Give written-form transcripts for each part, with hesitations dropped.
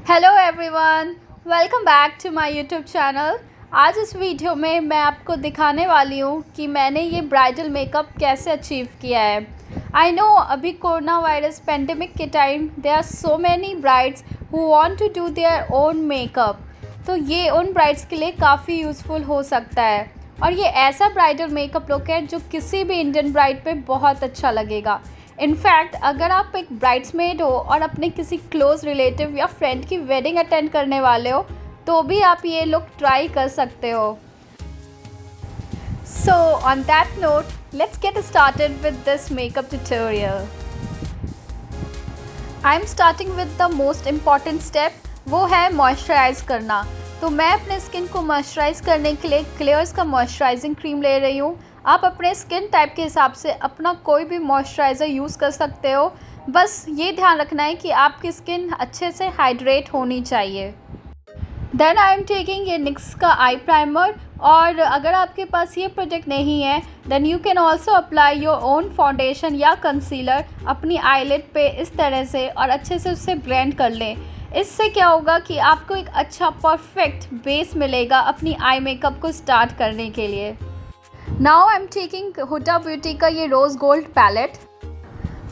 Hello everyone, welcome back to my YouTube channel. आज इस video में मैं आपको दिखाने वाली हूँ कि मैंने ये ब्राइडल मेकअप कैसे अचीव किया है। आई नो अभी कोरोना वायरस पेंडेमिक के time there are so many brides who want to do their own makeup, तो ये उन ब्राइड्स के लिए काफ़ी यूज़फुल हो सकता है। और ये ऐसा ब्राइडल मेकअप लुक है जो किसी भी इंडियन ब्राइड पे बहुत अच्छा लगेगा। इनफैक्ट अगर आप एक ब्राइड्समेड हो और अपने किसी क्लोज रिलेटिव या फ्रेंड की वेडिंग अटेंड करने वाले हो तो भी आप ये लुक ट्राई कर सकते हो। So on that note let's get started with this makeup tutorial. I am starting with the most important step, वो है मॉइस्चराइज़ करना। तो मैं अपने स्किन को मॉइस्चराइज़ करने के लिए क्लेयर्स का मॉइस्चराइजिंग क्रीम ले रही हूँ। आप अपने स्किन टाइप के हिसाब से अपना कोई भी मॉइस्चराइज़र यूज़ कर सकते हो, बस ये ध्यान रखना है कि आपकी स्किन अच्छे से हाइड्रेट होनी चाहिए। देन आई एम टेकिंग ये निक्स का आई प्राइमर, और अगर आपके पास ये प्रोडक्ट नहीं है then you can also apply your own foundation या कंसीलर अपनी आईलिड पे इस तरह से, और अच्छे से उससे ब्लेंड कर लें। इससे क्या होगा कि आपको एक अच्छा परफेक्ट बेस मिलेगा अपनी आई मेकअप को स्टार्ट करने के लिए। Now I am taking Huda Beauty का ये रोज़ गोल्ड पैलेट।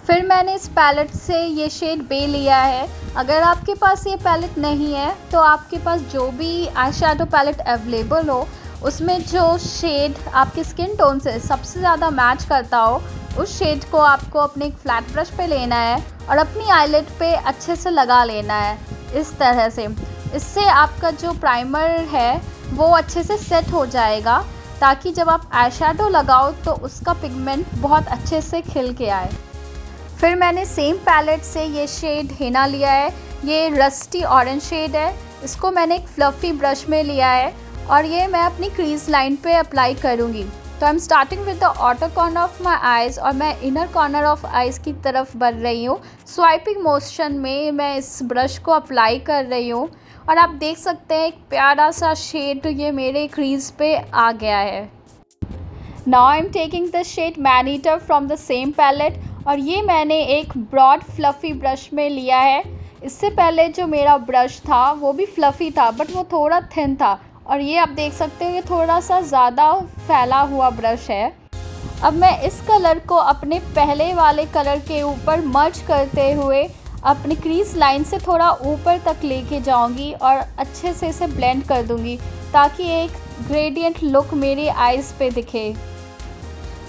फिर मैंने इस पैलेट से ये शेड बे लिया है। अगर आपके पास ये पैलेट नहीं है तो आपके पास जो भी आई शैडो पैलेट अवेलेबल हो उसमें जो शेड आपके स्किन टोन से सबसे ज़्यादा मैच करता हो उस शेड को आपको अपने एक फ्लैट ब्रश पे लेना है और अपनी आईलिड पे अच्छे से लगा लेना है इस तरह से। इससे आपका जो प्राइमर है वो अच्छे से सेट हो जाएगा ताकि जब आप आई शैडो लगाओ तो उसका पिगमेंट बहुत अच्छे से खिल के आए। फिर मैंने सेम पैलेट से ये शेड हिना लिया है। ये रस्टी ऑरेंज शेड है। इसको मैंने एक फ्लफ़ी ब्रश में लिया है और ये मैं अपनी क्रीज लाइन पे अप्लाई करूँगी। तो I am starting with the outer corner of my eyes और मैं इनर कॉर्नर ऑफ आइज़ की तरफ बढ़ रही हूँ। स्वाइपिंग मोशन में मैं इस ब्रश को अप्लाई कर रही हूँ और आप देख सकते हैं एक प्यारा सा शेड ये मेरे क्रीज पे आ गया है। Now I am taking the shade man eater from the same palette, और ये मैंने एक ब्रॉड फ्लफ़ी ब्रश में लिया है। इससे पहले जो मेरा ब्रश था वो भी फ्लफ़ी था बट वो थोड़ा थिन था, और ये आप देख सकते हो ये थोड़ा सा ज़्यादा फैला हुआ ब्रश है। अब मैं इस कलर को अपने पहले वाले कलर के ऊपर मर्ज करते हुए अपनी क्रीज लाइन से थोड़ा ऊपर तक लेके जाऊंगी और अच्छे से इसे ब्लेंड कर दूंगी ताकि एक ग्रेडियंट लुक मेरी आईज़ पे दिखे।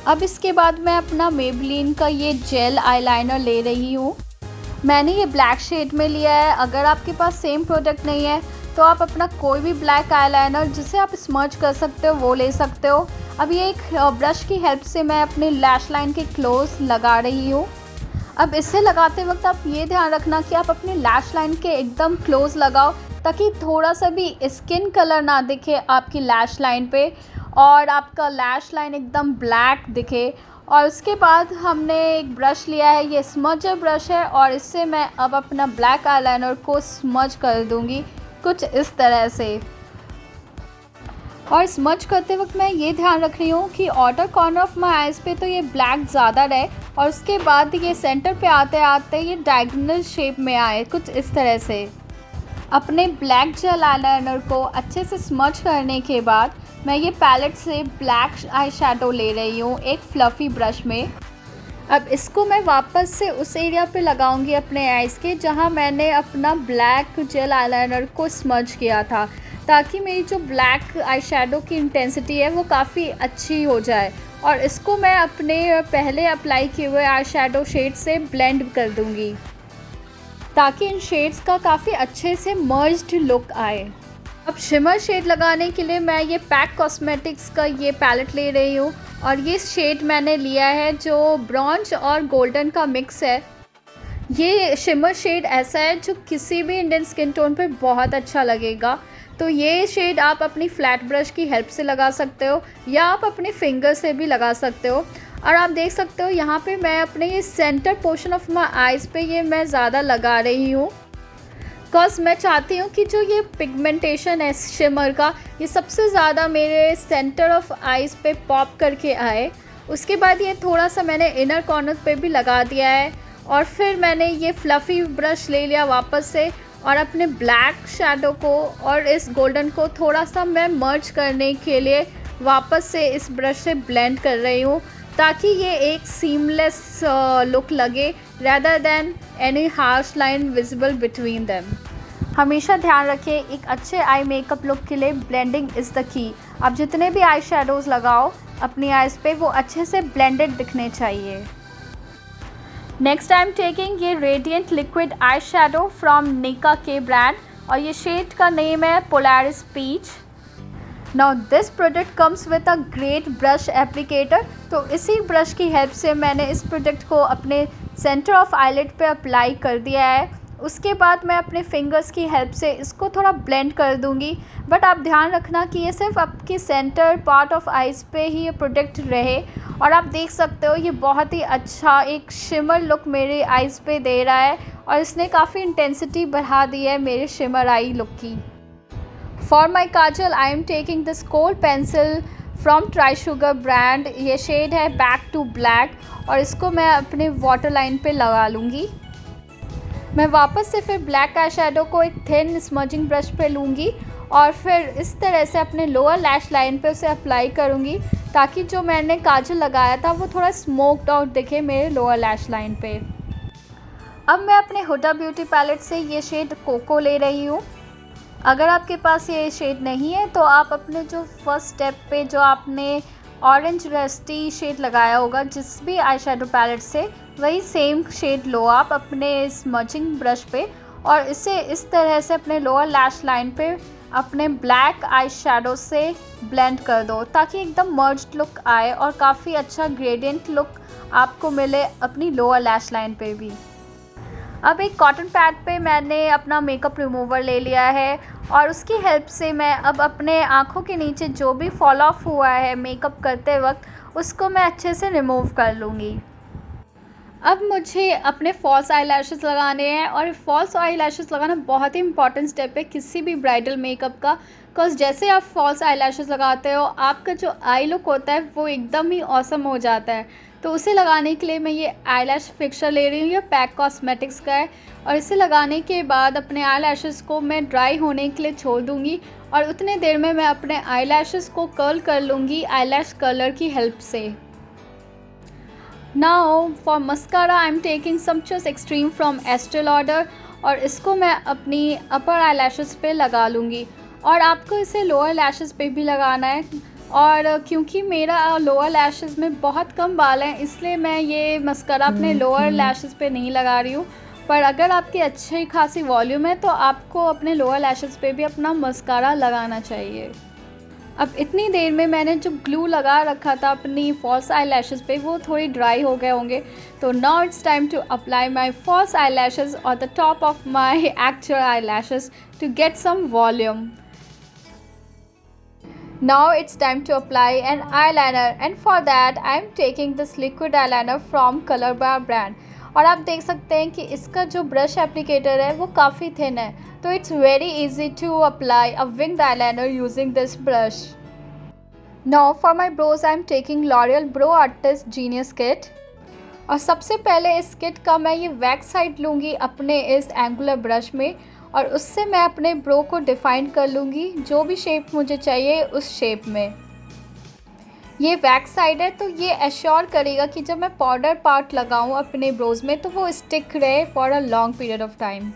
अब इसके बाद मैं अपना मेबलिन का ये जेल आईलाइनर ले रही हूँ। मैंने ये ब्लैक शेड में लिया है। अगर आपके पास सेम प्रोडक्ट नहीं है तो आप अपना कोई भी ब्लैक आईलाइनर जिसे आप स्मर्च कर सकते हो वो ले सकते हो। अब ये एक ब्रश की हेल्प से मैं अपने लैश लाइन के क्लोज लगा रही हूँ। अब इसे लगाते वक्त आप ये ध्यान रखना कि आप अपने लैश लाइन के एकदम क्लोज लगाओ ताकि थोड़ा सा भी स्किन कलर ना दिखे आपकी लैश लाइन पे और आपका लैश लाइन एकदम ब्लैक दिखे। और उसके बाद हमने एक ब्रश लिया है, ये स्मजर ब्रश है, और इससे मैं अब अपना ब्लैक आईलाइनर को स्मज कर दूंगी कुछ इस तरह से। और स्मज करते वक्त मैं ये ध्यान रख रही हूँ कि outer corner of my eyes पे तो ये ब्लैक ज़्यादा रहे और उसके बाद ये सेंटर पे आते आते ये डायगोनल शेप में आए कुछ इस तरह से। अपने ब्लैक जेल आईलाइनर को अच्छे से स्मज करने के बाद मैं ये पैलेट से ब्लैक आई शैडो ले रही हूँ एक फ्लफ़ी ब्रश में। अब इसको मैं वापस से उस एरिया पे लगाऊंगी अपने आइज़ के जहाँ मैंने अपना ब्लैक जेल आईलाइनर को स्मज किया था ताकि मेरी जो ब्लैक आई शैडो की इंटेंसिटी है वो काफ़ी अच्छी हो जाए, और इसको मैं अपने पहले अप्लाई किए हुए आई शैडो शेड से ब्लेंड कर दूंगी ताकि इन शेड्स का काफ़ी अच्छे से मर्ज्ड लुक आए। अब शिमर शेड लगाने के लिए मैं ये पैक कॉस्मेटिक्स का ये पैलेट ले रही हूँ और ये शेड मैंने लिया है जो ब्रॉन्ज और गोल्डन का मिक्स है। ये शिमर शेड ऐसा है जो किसी भी इंडियन स्किन टोन पे बहुत अच्छा लगेगा। तो ये शेड आप अपनी फ्लैट ब्रश की हेल्प से लगा सकते हो या आप अपने फिंगर से भी लगा सकते हो। और आप देख सकते हो यहाँ पे मैं अपने ये centre portion of my eyes पे ये मैं ज़्यादा लगा रही हूँ बिकॉज मैं चाहती हूँ कि जो ये पिगमेंटेशन है शिमर का ये सबसे ज़्यादा मेरे सेंटर ऑफ आइज़ पे पॉप करके आए। उसके बाद ये थोड़ा सा मैंने इनर कॉर्नर पे भी लगा दिया है और फिर मैंने ये फ्लफ़ी ब्रश ले लिया वापस से और अपने ब्लैक शैडो को और इस गोल्डन को थोड़ा सा मैं मर्ज करने के लिए वापस से इस ब्रश से ब्लेंड कर रही हूँ, ताकि ये एक सीमलेस लुक लगे rather than any harsh line visible between them. हमेशा ध्यान रखें, एक अच्छे आई मेकअप लुक के लिए ब्लेंडिंग इज़ द की। आप जितने भी आई शेडोज़ लगाओ अपनी आइज़ पे, वो अच्छे से ब्लेंडेड दिखने चाहिए। नेक्स्ट आई एम टेकिंग ये radiant liquid eye shadow from Nykaa के ब्रांड, और ये शेड का नेम है Polaris peach. Now this product comes with a great brush applicator, तो इसी ब्रश की हेल्प से मैंने इस प्रोडक्ट को अपने सेंटर ऑफ आईलिड पे अप्लाई कर दिया है। उसके बाद मैं अपने फिंगर्स की हेल्प से इसको थोड़ा ब्लेंड कर दूंगी, बट आप ध्यान रखना कि ये सिर्फ आपकी सेंटर पार्ट ऑफ आइज़ पे ही ये प्रोडक्ट रहे। और आप देख सकते हो ये बहुत ही अच्छा एक शिमर लुक मेरे आइज़ पे दे रहा है, और इसने काफ़ी इंटेंसिटी बढ़ा दी है मेरे शिमर आई लुक की। For my Kajal I am taking this cold pencil from try sugar brand, ये शेड है बैक टू ब्लैक, और इसको मैं अपने वाटर लाइन पे लगा लूँगी। मैं वापस से फिर ब्लैक आई शेडो को एक थिन स्मजिंग ब्रश पे लूँगी, और फिर इस तरह से अपने लोअर लैश लाइन पे उसे अप्लाई करूँगी, ताकि जो मैंने काजल लगाया था वो थोड़ा स्मोक्ड आउट दिखे मेरे लोअर लैश लाइन पे। अब मैं अपने हुडा ब्यूटी पैलेट से ये शेड कोको ले रही हूँ। अगर आपके पास ये शेड नहीं है तो आप अपने जो फर्स्ट स्टेप पे जो आपने ऑरेंज रस्टी शेड लगाया होगा जिस भी आई शेडो पैलेट से, वही सेम शेड लो आप अपने स्मचिंग ब्रश पे, और इसे इस तरह से अपने लोअर लैश लाइन पे अपने ब्लैक आई शेडो से ब्लेंड कर दो, ताकि एकदम मर्ज्ड लुक आए और काफ़ी अच्छा ग्रेडियंट लुक आपको मिले अपनी लोअर लैश लाइन पे भी। अब एक कॉटन पैड पे मैंने अपना मेकअप रिमूवर ले लिया है, और उसकी हेल्प से मैं अब अपने आँखों के नीचे जो भी फॉल ऑफ हुआ है मेकअप करते वक्त उसको मैं अच्छे से रिमूव कर लूँगी। अब मुझे अपने फॉल्स आई लैशेस लगाने हैं, और फॉल्स आई लैशेस लगाना बहुत ही इंपॉर्टेंट स्टेप है किसी भी ब्राइडल मेकअप का, बिकॉज जैसे आप फॉल्स आई लैशेस लगाते हो आपका जो आई लुक होता है वो एकदम ही ऑसम हो जाता है। तो उसे लगाने के लिए मैं ये आई लैश फिक्सर ले रही हूँ, ये पैक कॉस्मेटिक्स का है, और इसे लगाने के बाद अपने आई लैशेस को मैं ड्राई होने के लिए छोड़ दूँगी, और उतने देर में मैं अपने आई लैशेस को कर्ल कर लूँगी आई लैश कर्लर की हेल्प से। Now for mascara I am taking Sumptuous Extreme from Estee Lauder, और इसको मैं अपनी अपर आई लैशेस पे लगा लूँगी, और आपको इसे लोअर लैशेस पे भी लगाना है। और क्योंकि मेरा लोअर लैशेस में बहुत कम बाल हैं इसलिए मैं ये मस्कारा अपने लोअर लैशेस पे नहीं लगा रही हूँ, पर अगर आपकी अच्छी खासी वॉल्यूम है तो आपको अपने लोअर लैशेस पे भी अपना मस्कारा लगाना चाहिए। अब इतनी देर में मैंने जो ग्लू लगा रखा था अपनी फॉल्स आई लैशेस पे वो थोड़ी ड्राई हो गए होंगे, तो now it's time to apply my false eye lashes on the top of my actual eye lashes to get some volume. Now it's time to apply an eyeliner, and for that I am taking this liquid eyeliner from Color Bar brand, और आप देख सकते हैं कि इसका जो brush applicator है वो काफ़ी थिन है, तो it's very easy to apply a winged eyeliner using this brush. Now for my brows I am taking L'Oreal Brow Artist Genius Kit, और सबसे पहले इस किट का मैं ये वैक्स साइड लूँगी अपने इस एंगुलर ब्रश में, और उससे मैं अपने ब्रो को डिफ़ाइन कर लूँगी जो भी शेप मुझे चाहिए उस शेप में। ये वैक्स साइड है तो ये एश्योर करेगा कि जब मैं पाउडर पार्ट लगाऊँ अपने ब्रोज में तो वो स्टिक रहे for a long period of time.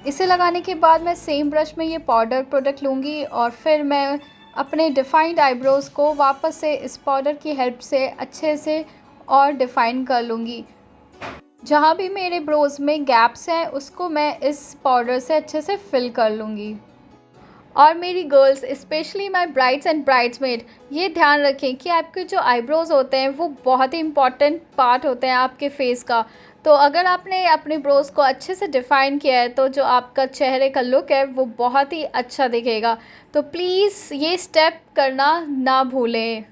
इसे लगाने के बाद मैं सेम ब्रश में ये पाउडर प्रोडक्ट लूँगी, और फिर मैं अपने डिफ़ाइंड आईब्रोज़ को वापस से इस पाउडर की हेल्प से अच्छे से और डिफ़ाइन कर लूँगी। जहाँ भी मेरे ब्रोज़ में गैप्स हैं उसको मैं इस पाउडर से अच्छे से फिल कर लूँगी। और मेरी girls specially my brides and bridesmaid ये ध्यान रखें कि आपके जो आईब्रोज़ होते हैं वो बहुत ही इंपॉर्टेंट पार्ट होते हैं आपके फेस का, तो अगर आपने अपने ब्रोज़ को अच्छे से डिफ़ाइन किया है तो जो आपका चेहरे का लुक है वो बहुत ही अच्छा दिखेगा। तो प्लीज़ ये स्टेप करना ना भूलें।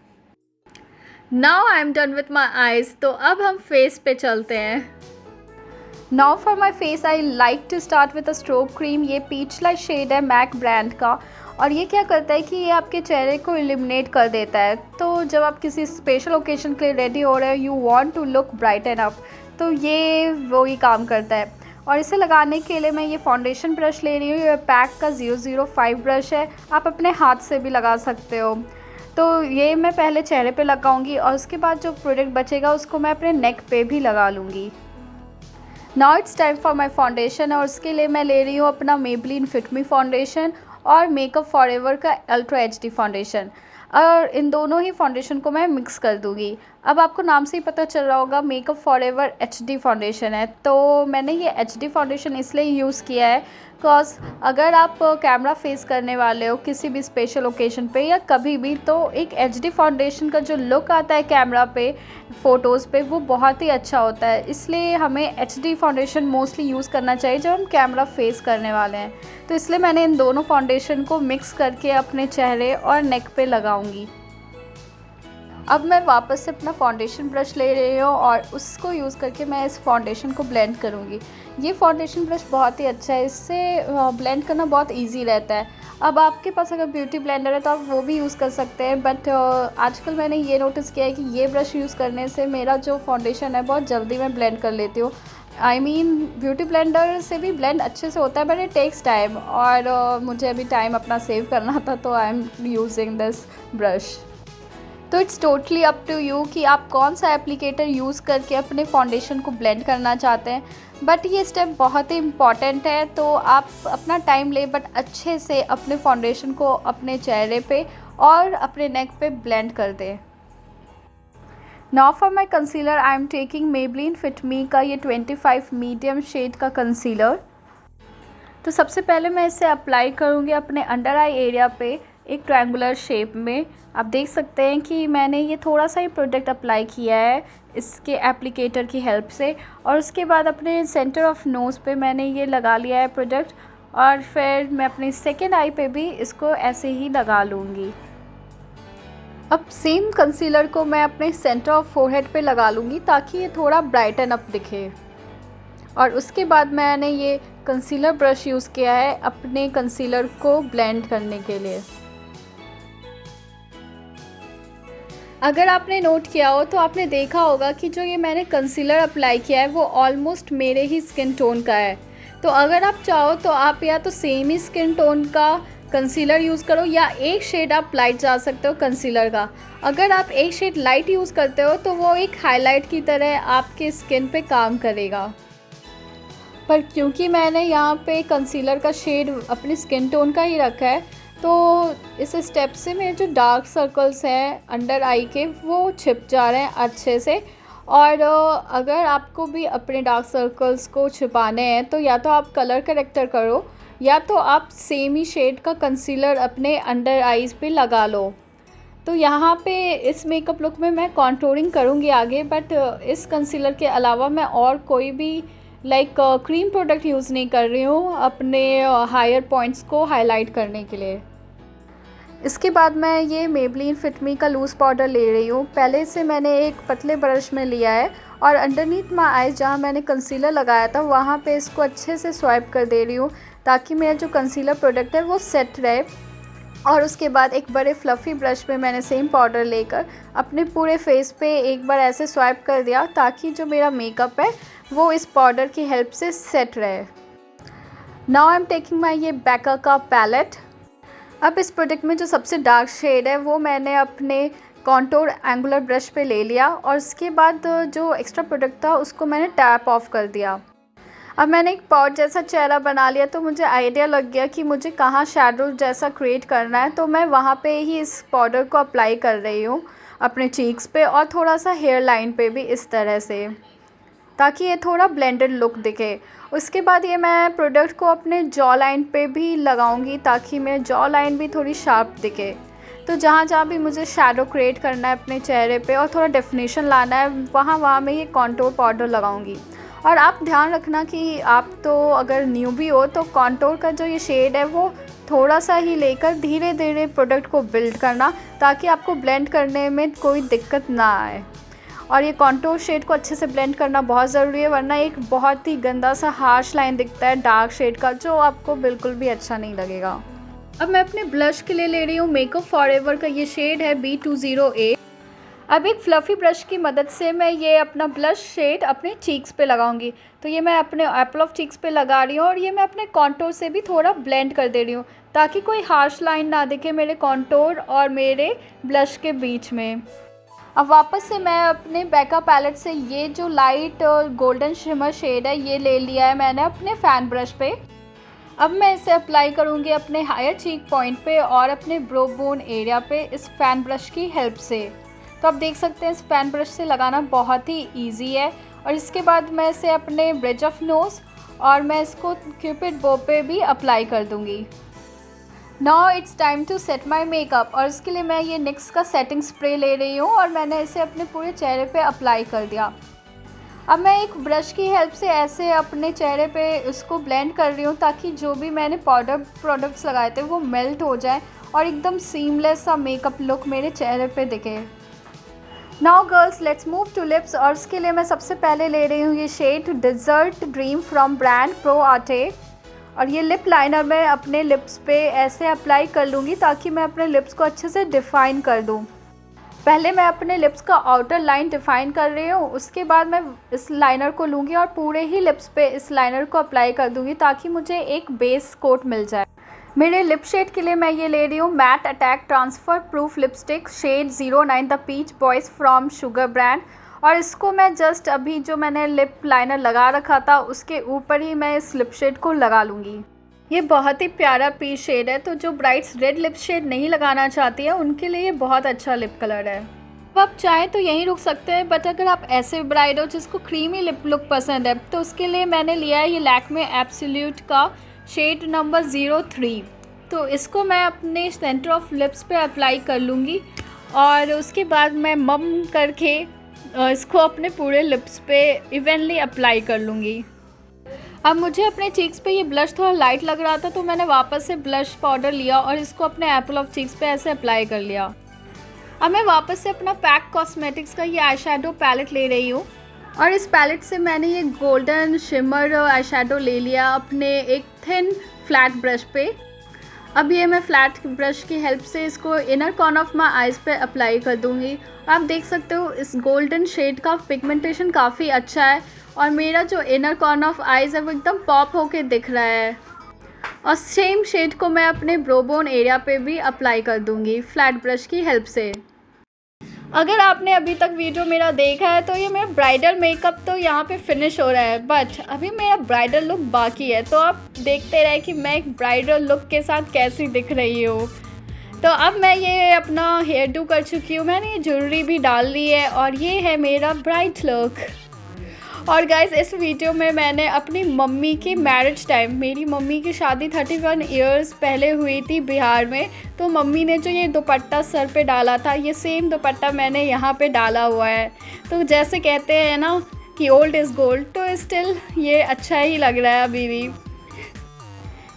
Now I am done with my eyes, तो अब हम फेस पे चलते हैं। Now for my face I like to start with a stroke cream, ये पीच लाइट शेड है मैक ब्रांड का, और ये क्या करता है कि ये आपके चेहरे को इल्यूमिनेट कर देता है। तो जब आप किसी स्पेशल ओकेजन के लिए रेडी हो रहे हो, you want to look brighten up, तो ये वही काम करता है। और इसे लगाने के लिए मैं ये फाउंडेशन ब्रश ले रही हूँ। ये पैक का 005 ब्रश है, आप अपने हाथ से भी लगा सकते हो। तो ये मैं पहले चेहरे पे लगाऊंगी और उसके बाद जो प्रोडक्ट बचेगा उसको मैं अपने नेक पे भी लगा लूँगी। Now it's time for my foundation और उसके लिए मैं ले रही हूँ अपना मेबलिन फिट मी फाउंडेशन और मेकअप फॉरएवर का अल्ट्रा एचडी फाउंडेशन, और इन दोनों ही फाउंडेशन को मैं मिक्स कर दूँगी। अब आपको नाम से ही पता चल रहा होगा मेकअप फॉरएवर एचडी फाउंडेशन है। तो मैंने ये एचडी फाउंडेशन इसलिए यूज़ किया है बिकॉज अगर आप कैमरा फेस करने वाले हो किसी भी स्पेशल ओकेजन पे या कभी भी, तो एक एचडी फाउंडेशन का जो लुक आता है कैमरा पे फ़ोटोज़ पे वो बहुत ही अच्छा होता है। इसलिए हमें एचडी फाउंडेशन मोस्टली यूज़ करना चाहिए जब हम कैमरा फेस करने वाले हैं। तो इसलिए मैंने इन दोनों फाउंडेशन को मिक्स करके अपने चेहरे और नेक पे लगाऊंगी। अब मैं वापस से अपना फाउंडेशन ब्रश ले रही हूँ और उसको यूज़ करके मैं इस फाउंडेशन को ब्लेंड करूँगी। ये फाउंडेशन ब्रश बहुत ही अच्छा है, इससे ब्लेंड करना बहुत इजी रहता है। अब आपके पास अगर ब्यूटी ब्लेंडर है तो आप वो भी यूज़ कर सकते हैं, बट आजकल मैंने ये नोटिस किया है कि ये ब्रश यूज़ करने से मेरा जो फाउंडेशन है बहुत जल्दी मैं ब्लेंड कर लेती हूँ। आई मीन ब्यूटी ब्लेंडर से भी ब्लेंड अच्छे से होता है, बट इट टेक्स टाइम और मुझे अभी टाइम अपना सेव करना था, तो I am using this brush. तो it's totally up to you कि आप कौन सा एप्लीकेटर यूज़ करके अपने फाउंडेशन को ब्लेंड करना चाहते हैं, बट ये स्टेप बहुत ही इम्पॉर्टेंट है। तो आप अपना टाइम ले बट अच्छे से अपने फाउंडेशन को अपने चेहरे पे और अपने नेक पे ब्लेंड कर दें। Now for my concealer I am taking Maybelline fit me का ये 25 मीडियम शेड का कंसीलर। तो सबसे पहले मैं इसे अप्लाई करूँगी अपने अंडर आई एरिया पे एक ट्रायंगुलर शेप में। आप देख सकते हैं कि मैंने ये थोड़ा सा ही प्रोडक्ट अप्लाई किया है इसके एप्लीकेटर की हेल्प से, और उसके बाद अपने सेंटर ऑफ नोज़ पे मैंने ये लगा लिया है प्रोडक्ट, और फिर मैं अपनी सेकेंड आई पे भी इसको ऐसे ही लगा लूँगी। अब सेम कंसीलर को मैं अपने सेंटर ऑफ फोरहेड पे लगा लूँगी ताकि ये थोड़ा ब्राइटन अप दिखे, और उसके बाद मैंने ये कंसीलर ब्रश यूज़ किया है अपने कंसीलर को ब्लेंड करने के लिए। अगर आपने नोट किया हो तो आपने देखा होगा कि जो ये मैंने कंसीलर अप्लाई किया है वो ऑलमोस्ट मेरे ही स्किन टोन का है। तो अगर आप चाहो तो आप या तो सेम ही स्किन टोन का कंसीलर यूज़ करो या एक शेड आप लाइट जा सकते हो कंसीलर का। अगर आप एक शेड लाइट यूज़ करते हो तो वो एक हाईलाइट की तरह आपके स्किन पे काम करेगा, पर क्योंकि मैंने यहाँ पे कंसीलर का शेड अपनी स्किन टोन का ही रखा है तो इस स्टेप से मेरे जो डार्क सर्कल्स हैं अंडर आई के वो छिप जा रहे हैं अच्छे से। और अगर आपको भी अपने डार्क सर्कल्स को छिपाने हैं तो या तो आप कलर करेक्टर करो या तो आप सेम ही शेड का कंसीलर अपने अंडर आईज़ पे लगा लो। तो यहाँ पे इस मेकअप लुक में मैं कॉन्टूरिंग करूँगी आगे, बट इस कंसीलर के अलावा मैं और कोई भी क्रीम प्रोडक्ट यूज़ नहीं कर रही हूँ अपने हायर पॉइंट्स को हाईलाइट करने के लिए। इसके बाद मैं ये मेबलिन फिट मी का लूज़ पाउडर ले रही हूँ। पहले से मैंने एक पतले ब्रश में लिया है और अंडरनीथ माई आइज़ जहाँ मैंने कंसीलर लगाया था वहाँ पे इसको अच्छे से स्वाइप कर दे रही हूँ ताकि मेरा जो कंसीलर प्रोडक्ट है वो सेट रहे। और उसके बाद एक बड़े फ्लफ़ी ब्रश में मैंने सेम पाउडर लेकर अपने पूरे फेस पे एक बार ऐसे स्वाइप कर दिया ताकि जो मेरा मेकअप है वो इस पाउडर की हेल्प से सेट रहे। Now I am taking my ये बैका का पैलेट। अब इस प्रोडक्ट में जो सबसे डार्क शेड है वो मैंने अपने कॉन्टूर एंगुलर ब्रश पे ले लिया और उसके बाद जो एक्स्ट्रा प्रोडक्ट था उसको मैंने टैप ऑफ कर दिया। अब मैंने एक पॉट जैसा चेहरा बना लिया तो मुझे आइडिया लग गया कि मुझे कहाँ शैडो जैसा क्रिएट करना है, तो मैं वहाँ पे ही इस पाउडर को अप्लाई कर रही हूँ अपने चीक्स पे और थोड़ा सा हेयर लाइन पे भी इस तरह से, ताकि ये थोड़ा ब्लेंडेड लुक दिखे। उसके बाद ये मैं प्रोडक्ट को अपने जॉ लाइन पे भी लगाऊंगी ताकि मेरे जॉ लाइन भी थोड़ी शार्प दिखे। तो जहाँ जहाँ भी मुझे शैडो क्रिएट करना है अपने चेहरे पे और थोड़ा डेफिनेशन लाना है वहाँ वहाँ मैं ये कॉन्टूर पाउडर लगाऊंगी। और आप ध्यान रखना कि आप तो अगर न्यूबी हो तो कॉन्टूर का जो ये शेड है वो थोड़ा सा ही लेकर धीरे धीरे प्रोडक्ट को बिल्ड करना ताकि आपको ब्लेंड करने में कोई दिक्कत ना आए। और ये कॉन्टूर शेड को अच्छे से ब्लेंड करना बहुत ज़रूरी है, वरना एक बहुत ही गंदा सा हार्श लाइन दिखता है डार्क शेड का जो आपको बिल्कुल भी अच्छा नहीं लगेगा। अब मैं अपने ब्लश के लिए ले रही हूँ मेकअप फॉरएवर का ये शेड है B208। अब एक फ्लफ़ी ब्रश की मदद से मैं ये अपना ब्लश शेड अपने चीक्स पे लगाऊंगी। तो ये मैं अपने एप्पल ऑफ चीक्स पे लगा रही हूँ और ये मैं अपने कॉन्टोर से भी थोड़ा ब्लेंड कर दे रही हूँ ताकि कोई हार्श लाइन ना दिखे मेरे कॉन्टोर और मेरे ब्लश के बीच में। अब वापस से मैं अपने बैकअप पैलेट से ये जो लाइट और गोल्डन शिमर शेड है ये ले लिया है मैंने अपने फ़ैन ब्रश पे। अब मैं इसे अप्लाई करूँगी अपने हायर चीक पॉइंट पे और अपने ब्रो बोन एरिया पे इस फ़ैन ब्रश की हेल्प से। तो आप देख सकते हैं इस फ़ैन ब्रश से लगाना बहुत ही ईजी है। और इसके बाद मैं इसे अपने ब्रिज ऑफ नोज़ और मैं इसको क्यूपिड बो पे भी अप्लाई कर दूँगी। Now it's time to set my makeup और इसके लिए मैं ये निक्स का सेटिंग स्प्रे ले रही हूँ और मैंने इसे अपने पूरे चेहरे पे अप्लाई कर दिया। अब मैं एक ब्रश की हेल्प से ऐसे अपने चेहरे पे इसको ब्लेंड कर रही हूँ ताकि जो भी मैंने पाउडर प्रोडक्ट्स लगाए थे वो मेल्ट हो जाए और एकदम सीमलेस सा मेकअप लुक मेरे चेहरे पे दिखे। Now girls let's move to lips और इसके लिए मैं सबसे पहले ले रही हूँ ये shade desert dream from brand pro arte और ये लिप लाइनर मैं अपने लिप्स पे ऐसे अप्लाई कर लूँगी ताकि मैं अपने लिप्स को अच्छे से डिफ़ाइन कर दूँ। पहले मैं अपने लिप्स का आउटर लाइन डिफ़ाइन कर रही हूँ, उसके बाद मैं इस लाइनर को लूँगी और पूरे ही लिप्स पे इस लाइनर को अप्लाई कर दूँगी ताकि मुझे एक बेस कोट मिल जाए। मेरे लिप शेड के लिए मैं ये ले रही हूँ matte attack transfer proof lipstick shade 09 the peach boys from Sugar brand और इसको मैं जस्ट अभी जो मैंने लिप लाइनर लगा रखा था उसके ऊपर ही मैं इस लिप शेड को लगा लूँगी। ये बहुत ही प्यारा पीच शेड है, तो जो ब्राइट्स रेड लिप शेड नहीं लगाना चाहती है उनके लिए ये बहुत अच्छा लिप कलर है। अब आप चाहें तो यहीं रुक सकते हैं, बट अगर आप ऐसे ब्राइड हो जिसको क्रीमी लिप लुक पसंद है तो उसके लिए मैंने लिया है ये लैक्मे एब्सोल्यूट का शेड नंबर 03। तो इसको मैं अपने सेंटर ऑफ लिप्स पे अप्लाई कर लूँगी और उसके बाद मैं मम करके इसको अपने पूरे लिप्स पे इवनली अप्लाई कर लूँगी। अब मुझे अपने चीक्स पे ये ब्लश थोड़ा लाइट लग रहा था तो मैंने वापस से ब्लश पाउडर लिया और इसको अपने एप्पल ऑफ चीक्स पे ऐसे अप्लाई कर लिया। अब मैं वापस से अपना पैक कॉस्मेटिक्स का ये आई शेडो पैलेट ले रही हूँ और इस पैलेट से मैंने ये गोल्डन शिमर आई शेडो ले लिया अपने एक थिन फ्लैट ब्रश पे। अब ये मैं फ्लैट ब्रश की हेल्प से इसको inner corner of my eyes पे अप्लाई कर दूँगी। आप देख सकते हो इस गोल्डन शेड का पिगमेंटेशन काफ़ी अच्छा है और मेरा जो इनर कॉर्नर ऑफ आइज़ है वो एकदम पॉप होके दिख रहा है। और सेम शेड को मैं अपने ब्रो बोन एरिया पे भी अप्लाई कर दूँगी फ्लैट ब्रश की हेल्प से। अगर आपने अभी तक वीडियो मेरा देखा है तो ये मेरा ब्राइडल मेकअप तो यहाँ पे फिनिश हो रहा है, बट अभी मेरा ब्राइडल लुक बाकी है। तो आप देखते रहे कि मैं एक ब्राइडल लुक के साथ कैसी दिख रही हूँ। तो अब मैं ये अपना हेयर डू कर चुकी हूँ, मैंने ये ज्वेलरी भी डाल ली है और ये है मेरा ब्राइड लुक। और गाइस इस वीडियो में मैंने अपनी मम्मी की मैरिज टाइम, मेरी मम्मी की शादी 31 ईयर्स पहले हुई थी बिहार में, तो मम्मी ने जो ये दुपट्टा सर पे डाला था ये सेम दुपट्टा मैंने यहाँ पे डाला हुआ है। तो जैसे कहते हैं ना कि ओल्ड इज़ गोल्ड, तो स्टिल ये अच्छा ही लग रहा है अभी भी।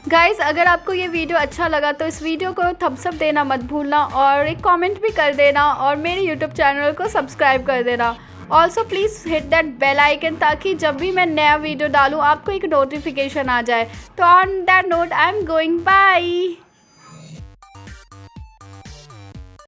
गाइस अगर आपको ये वीडियो अच्छा लगा तो इस वीडियो को थम्स अप देना मत भूलना और एक कमेंट भी कर देना और मेरे यूट्यूब चैनल को सब्सक्राइब कर देना। Also please hit that bell icon ताकि जब भी मैं नया वीडियो डालूँ आपको एक नोटिफिकेशन आ जाए। तो on that note I am going by.